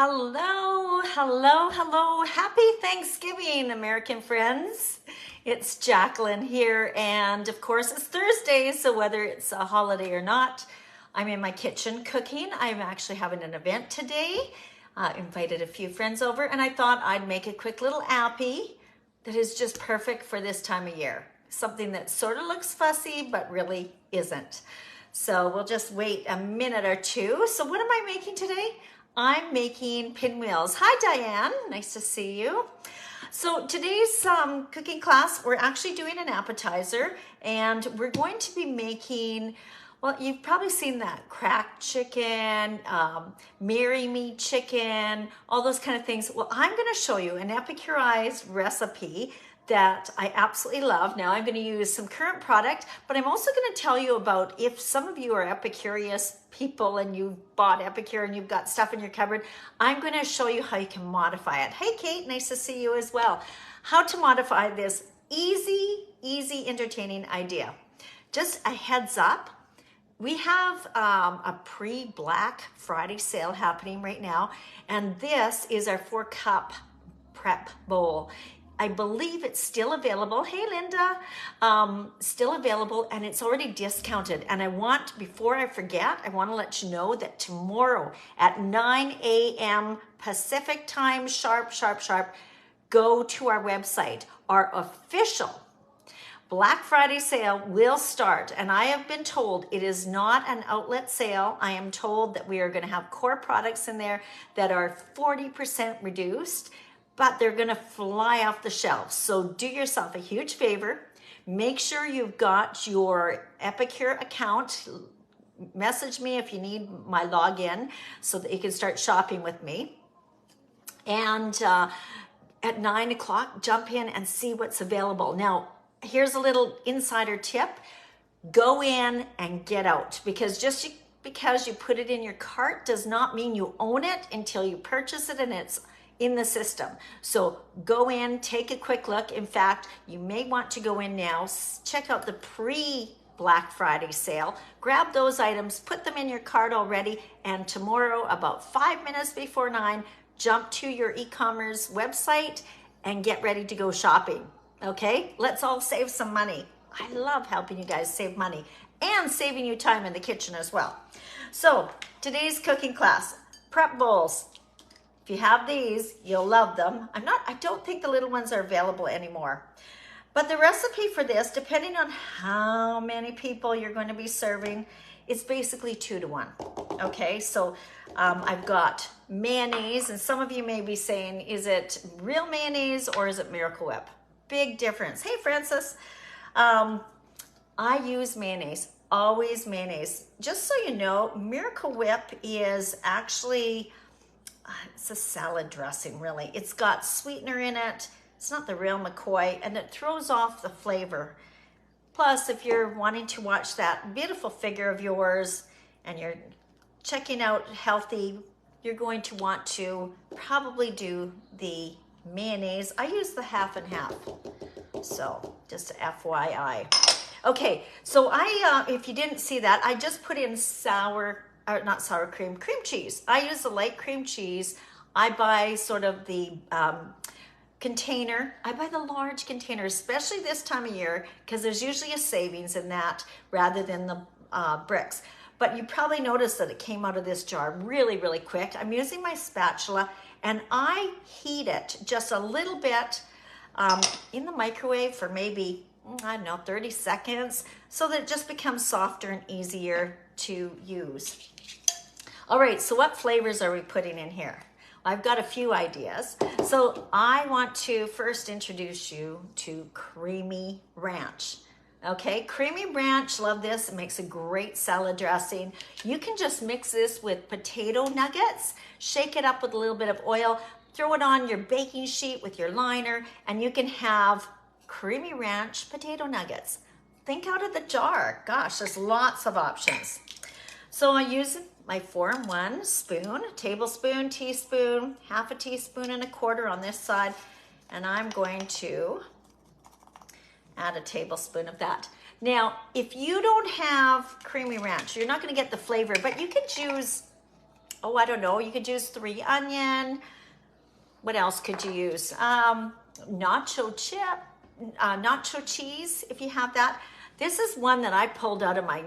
Hello, hello, hello. Happy Thanksgiving, American friends. It's Jacqueline here, and of course it's Thursday, so whether it's a holiday or not, I'm in my kitchen cooking. I'm actually having an event today. Invited a few friends over, and I thought I'd make a quick little appy that is just perfect for this time of year. Something that sort of looks fussy, but really isn't. So we'll just wait a minute or two. So what am I making today? I'm making pinwheels. Hi, Diane. Nice to see you. So today's cooking class, we're actually doing an appetizer, and we're going to be making, well, you've probably seen that cracked chicken, marry me chicken, all those kind of things. Well, I'm going to show you an epicurized recipe that I absolutely love. Now I'm going to use some current product, but I'm also going to tell you about, if some of you are Epicurious people and you bought Epicure and you've got stuff in your cupboard, I'm going to show you how you can modify it. Hey Kate, nice to see you as well. How to modify this easy, entertaining idea. Just a heads up, we have a pre-Black Friday sale happening right now, and this is our 4-cup prep bowl. I believe it's still available. Hey, Linda, still available, and it's already discounted. And I want, before I forget, I want to let you know that tomorrow at 9 a.m. Pacific time, sharp, go to our website. Our official Black Friday sale will start, and I have been told it is not an outlet sale. I am told that we are going to have core products in there that are 40% reduced, but they're gonna fly off the shelves. So do yourself a huge favor. Make sure you've got your Epicure account. Message me if you need my login so that you can start shopping with me. And at 9 o'clock, jump in and see what's available. Now, here's a little insider tip. Go in and get out, because just because you put it in your cart does not mean you own it until you purchase it and it's in the system. So go in, take a quick look. In fact, you may want to go in now, check out the pre-Black Friday sale, grab those items, put them in your cart already, and tomorrow, about 5 minutes before 9, jump to your e-commerce website and get ready to go shopping. Okay, let's all save some money. I love helping you guys save money and saving you time in the kitchen as well. So today's cooking class, prep bowls. If you have these, you'll love them. I don't think the little ones are available anymore. But the recipe for this, depending on how many people you're going to be serving, it's basically 2 to 1. Okay, so I've got mayonnaise, and some of you may be saying, is it real mayonnaise or is it Miracle Whip? Big difference. Hey, Francis. I use mayonnaise, always mayonnaise. Just so you know, Miracle Whip is actually, it's a salad dressing, really. It's got sweetener in it. It's not the real McCoy, and it throws off the flavor. Plus, if you're wanting to watch that beautiful figure of yours and you're checking out healthy, you're going to want to probably do the mayonnaise. I use the half and half. So just FYI. Okay, so if you didn't see that, I just put in cream cheese. I use the light cream cheese. I buy sort of the container. I buy the large container, especially this time of year, because there's usually a savings in that rather than the bricks. But you probably noticed that it came out of this jar really quick. I'm using my spatula, and I heat it just a little bit in the microwave for maybe, I don't know, 30 seconds, so that it just becomes softer and easier to use. All right, so what flavors are we putting in here? I've got a few ideas. So I want to first introduce you to creamy ranch. Okay, creamy ranch, love this. It makes a great salad dressing. You can just mix this with potato nuggets, shake it up with a little bit of oil, throw it on your baking sheet with your liner, and you can have creamy ranch potato nuggets. Think out of the jar. Gosh, there's lots of options. So I use my 4-in-1 spoon, tablespoon, teaspoon, half a teaspoon and a quarter on this side, and I'm going to add a tablespoon of that. Now, if you don't have creamy ranch, you're not going to get the flavor, but you can choose oh, I don't know, you could use 3 onion. What else could you use? Nacho chip, nacho cheese, if you have that. This is one that I pulled out of my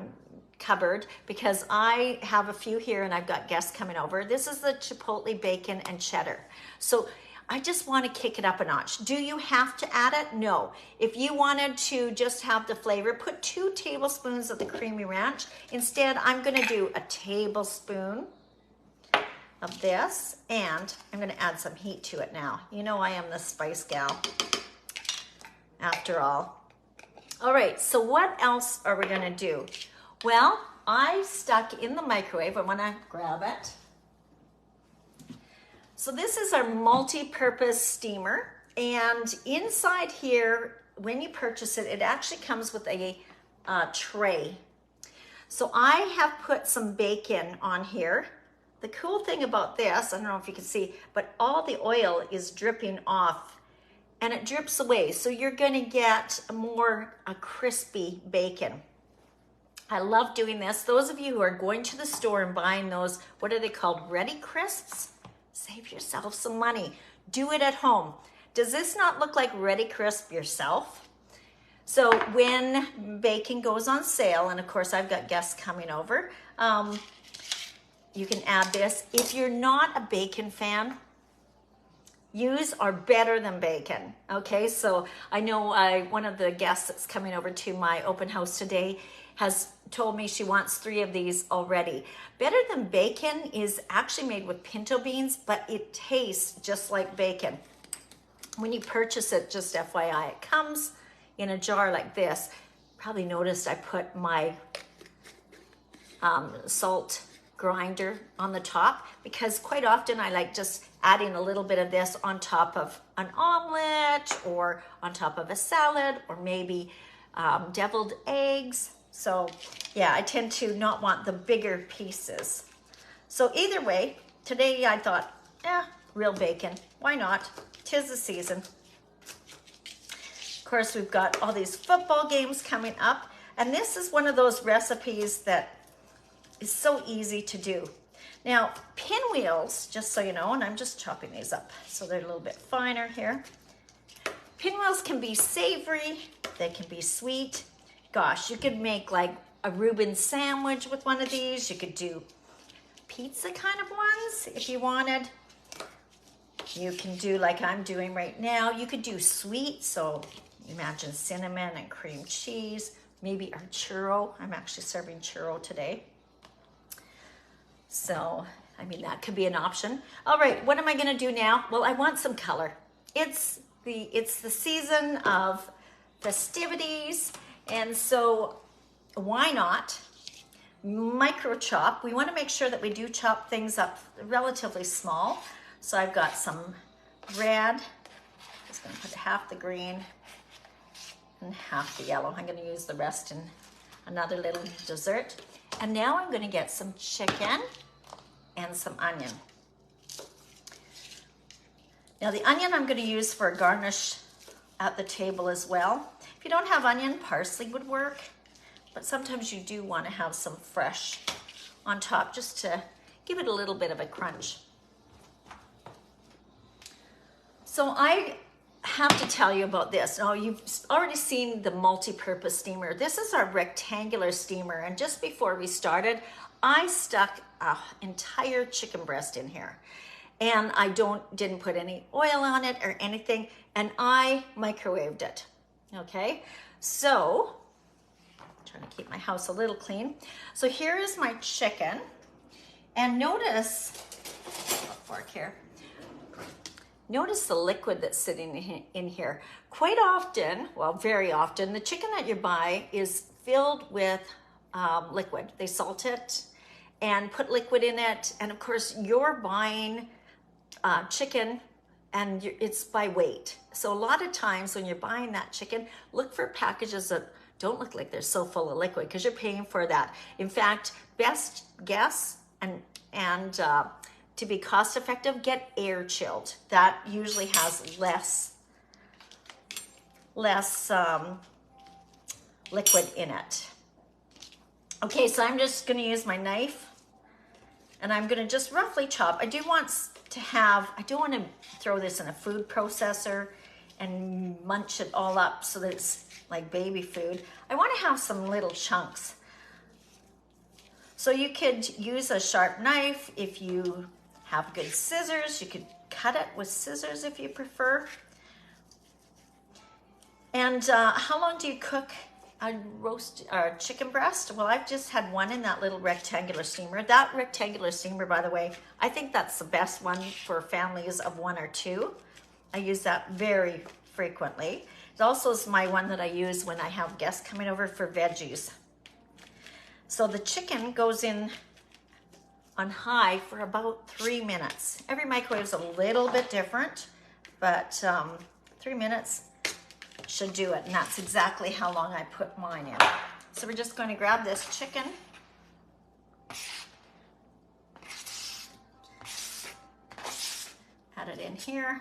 cupboard because I have a few here and I've got guests coming over. This is the chipotle bacon and cheddar. So I just want to kick it up a notch. Do you have to add it? No. If you wanted to just have the flavor, put 2 tablespoons of the creamy ranch. Instead, I'm going to do a tablespoon of this, and I'm going to add some heat to it now. You know I am the spice gal, after all. All right, so what else are we going to do? Well, I stuck in the microwave. I want to grab it. So this is our multi-purpose steamer, and inside here, when you purchase it, it actually comes with a tray. So I have put some bacon on here. The cool thing about this, I don't know if you can see, but all the oil is dripping off and it drips away. So you're gonna get a crispy bacon. I love doing this. Those of you who are going to the store and buying those, what are they called? Ready crisps? Save yourself some money. Do it at home. Does this not look like Ready Crisp yourself? So when bacon goes on sale, and of course I've got guests coming over, you can add this. If you're not a bacon fan, use are better than bacon. Okay, so I know one of the guests that's coming over to my open house today has told me she wants 3 of these already. Better than bacon is actually made with pinto beans, but it tastes just like bacon. When you purchase it, just FYI, it comes in a jar like this. Probably noticed I put my salt grinder on the top because quite often I like just adding a little bit of this on top of an omelet or on top of a salad or maybe deviled eggs. So yeah, I tend to not want the bigger pieces. So either way, today I thought, real bacon, why not? 'Tis the season. Of course, we've got all these football games coming up, and this is one of those recipes that is so easy to do. Now, pinwheels, just so you know, and I'm just chopping these up so they're a little bit finer here. Pinwheels can be savory, they can be sweet. Gosh, you could make like a Reuben sandwich with one of these. You could do pizza kind of ones if you wanted. You can do like I'm doing right now. You could do sweet, so imagine cinnamon and cream cheese, maybe our churro. I'm actually serving churro today. So, I mean, that could be an option. All right, what am I gonna do now? Well, I want some color. It's the season of festivities, and so why not micro chop? We wanna make sure that we do chop things up relatively small. So I've got some red, just gonna put half the green and half the yellow. I'm gonna use the rest in another little dessert. And now I'm gonna get some chicken and some onion. Now the onion I'm gonna use for a garnish at the table as well. If you don't have onion, parsley would work, but sometimes you do wanna have some fresh on top just to give it a little bit of a crunch. So I have to tell you about this. Now you've already seen the multi-purpose steamer. This is our rectangular steamer, and just before we started, I stuck an entire chicken breast in here, and I didn't put any oil on it or anything, and I microwaved it. Okay, so I'm trying to keep my house a little clean. So here is my chicken, and notice, a fork here. Notice the liquid that's sitting in here. Quite often, well, very often, the chicken that you buy is filled with liquid. They salt it and put liquid in it. And of course, you're buying chicken and it's by weight. So a lot of times when you're buying that chicken, look for packages that don't look like they're so full of liquid because you're paying for that. In fact, best guess and to be cost effective, get air chilled. That usually has less liquid in it. Okay, so I'm just gonna use my knife And I'm gonna just roughly chop. I don't want to throw this in a food processor and munch it all up so that it's like baby food. I want to have some little chunks. So you could use a sharp knife. If you have good scissors, you could cut it with scissors if you prefer. And how long do you cook a roast or chicken breast? Well, I've just had one in that little rectangular steamer. That rectangular steamer, by the way, I think that's the best one for families of 1 or 2. I use that very frequently. It also is my one that I use when I have guests coming over for veggies. So the chicken goes in on high for about 3 minutes. Every microwave is a little bit different, but 3 minutes should do it, and that's exactly how long I put mine in. So we're just going to grab this chicken. Add it in here.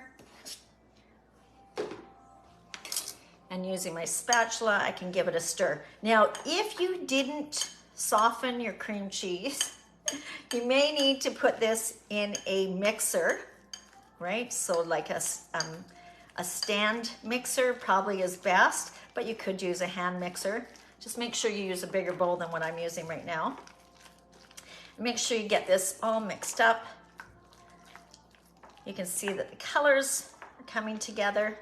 And using my spatula, I can give it a stir. Now, if you didn't soften your cream cheese, you may need to put this in a mixer, right? So like a stand mixer probably is best, but you could use a hand mixer. Just make sure you use a bigger bowl than what I'm using right now. Make sure you get this all mixed up. You can see that the colors are coming together.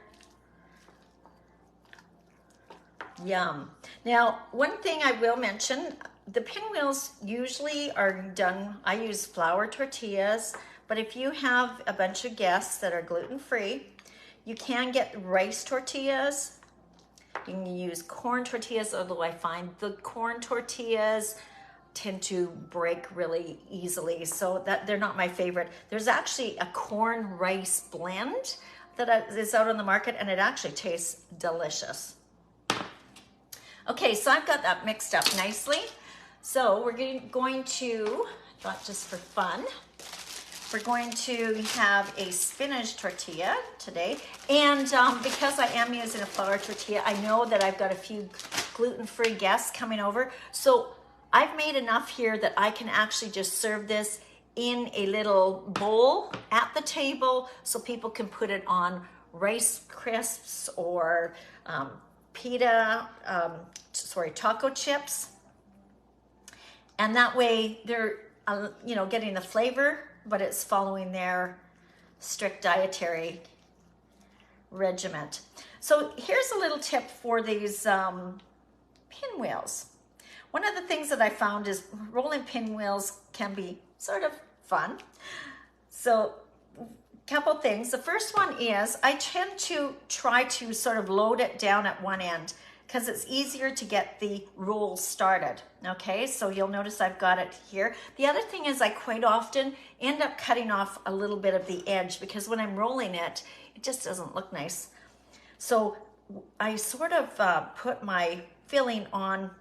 Yum. Now, one thing I will mention, the pinwheels usually are done, I use flour tortillas, but if you have a bunch of guests that are gluten-free, you can get rice tortillas. You can use corn tortillas, although I find the corn tortillas tend to break really easily, so that they're not my favorite. There's actually a corn rice blend that is out on the market, and it actually tastes delicious. Okay, so I've got that mixed up nicely. So we're going to, I thought just for fun, we're going to have a spinach tortilla today. And because I am using a flour tortilla, I know that I've got a few gluten-free guests coming over. So I've made enough here that I can actually just serve this in a little bowl at the table so people can put it on Rice Crisps or taco chips. And that way they're, getting the flavor, but it's following their strict dietary regiment. So here's a little tip for these pinwheels. One of the things that I found is rolling pinwheels can be sort of fun. So a couple things. The first one is I tend to try to sort of load it down at one end because it's easier to get the roll started. Okay, so you'll notice I've got it here. The other thing is I quite often end up cutting off a little bit of the edge because when I'm rolling it, it just doesn't look nice. So I sort of put my filling on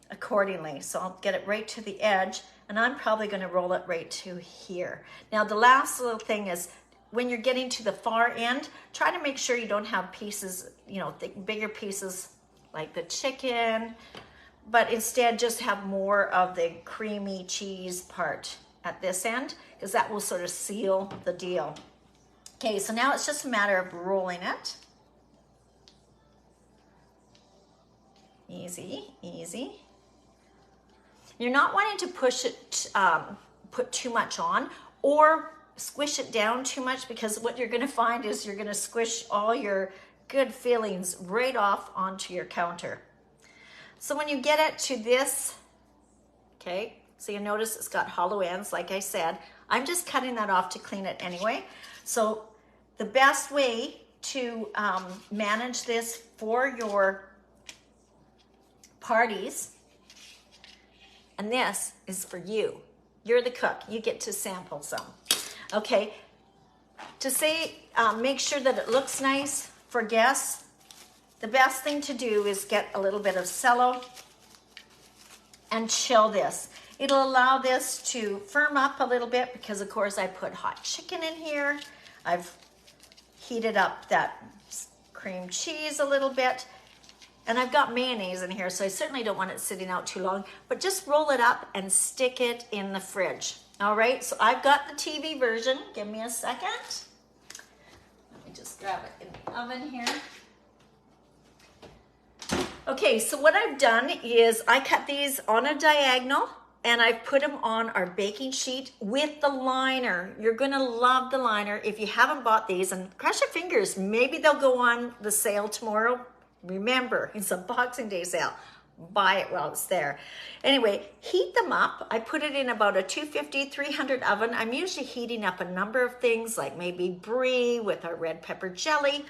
accordingly. So I'll get it right to the edge, and I'm probably going to roll it right to here. Now the last little thing is when you're getting to the far end, try to make sure you don't have pieces, bigger pieces like the chicken, but instead just have more of the creamy cheese part at this end, because that will sort of seal the deal. Okay, so now it's just a matter of rolling it. Easy, easy. You're not wanting to push it, put too much on or squish it down too much, because what you're going to find is you're going to squish all your good feelings right off onto your counter. So when you get it to this, okay, so you notice it's got hollow ends, like I said. I'm just cutting that off to clean it anyway. So the best way to manage this for your parties, and this is for you. You're the cook. You get to sample some. Okay, to say, make sure that it looks nice for guests, the best thing to do is get a little bit of cello and chill this. It'll allow this to firm up a little bit because, of course, I put hot chicken in here. I've heated up that cream cheese a little bit. And I've got mayonnaise in here, so I certainly don't want it sitting out too long. But just roll it up and stick it in the fridge. All right, so I've got the TV version. Give me a second. Let me just grab it in the oven here. Okay, so what I've done is I cut these on a diagonal and I've put them on our baking sheet with the liner. You're gonna love the liner. If you haven't bought these, and cross your fingers, maybe they'll go on the sale tomorrow. Remember, it's a Boxing Day sale. Buy it while it's there. Anyway, heat them up. I put it in about a 250, 300 oven. I'm usually heating up a number of things like maybe brie with our red pepper jelly,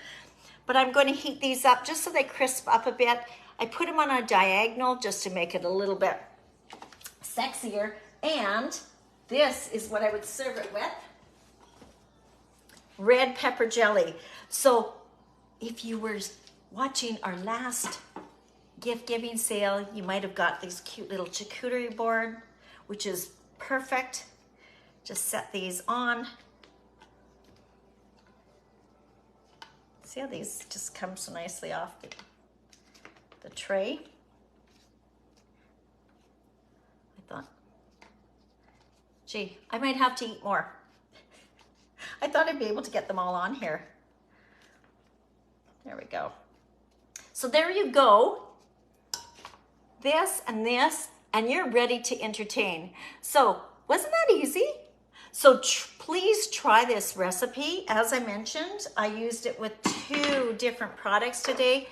but I'm going to heat these up just so they crisp up a bit. I put them on a diagonal just to make it a little bit sexier. And this is what I would serve it with. Red pepper jelly. So if you were watching our last gift giving sale, you might have got this cute little charcuterie board, which is perfect. Just set these on. See how these just come so nicely off the tray? I thought, gee, I might have to eat more. I thought I'd be able to get them all on here. There we go. So there you go. This, and you're ready to entertain. So wasn't that easy? So please try this recipe. As I mentioned, I used it with 2 different products today.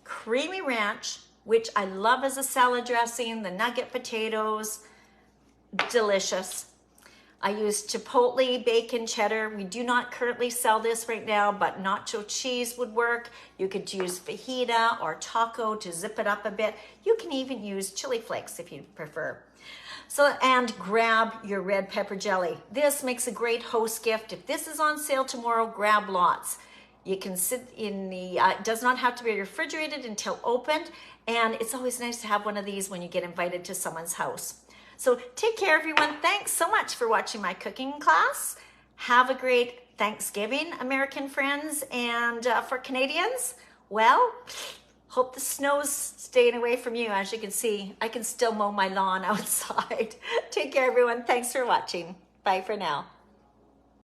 Creamy ranch, which I love as a salad dressing, the nugget potatoes, delicious. I used chipotle, bacon, cheddar. We do not currently sell this right now, but nacho cheese would work. You could use fajita or taco to zip it up a bit. You can even use chili flakes if you prefer. So, and grab your red pepper jelly. This makes a great host gift. If this is on sale tomorrow, grab lots. You can sit in the, it does not have to be refrigerated until opened. And it's always nice to have one of these when you get invited to someone's house. So take care, everyone. Thanks so much for watching my cooking class. Have a great Thanksgiving, American friends. And for Canadians, well, hope the snow's staying away from you. As you can see, I can still mow my lawn outside. Take care, everyone. Thanks for watching. Bye for now.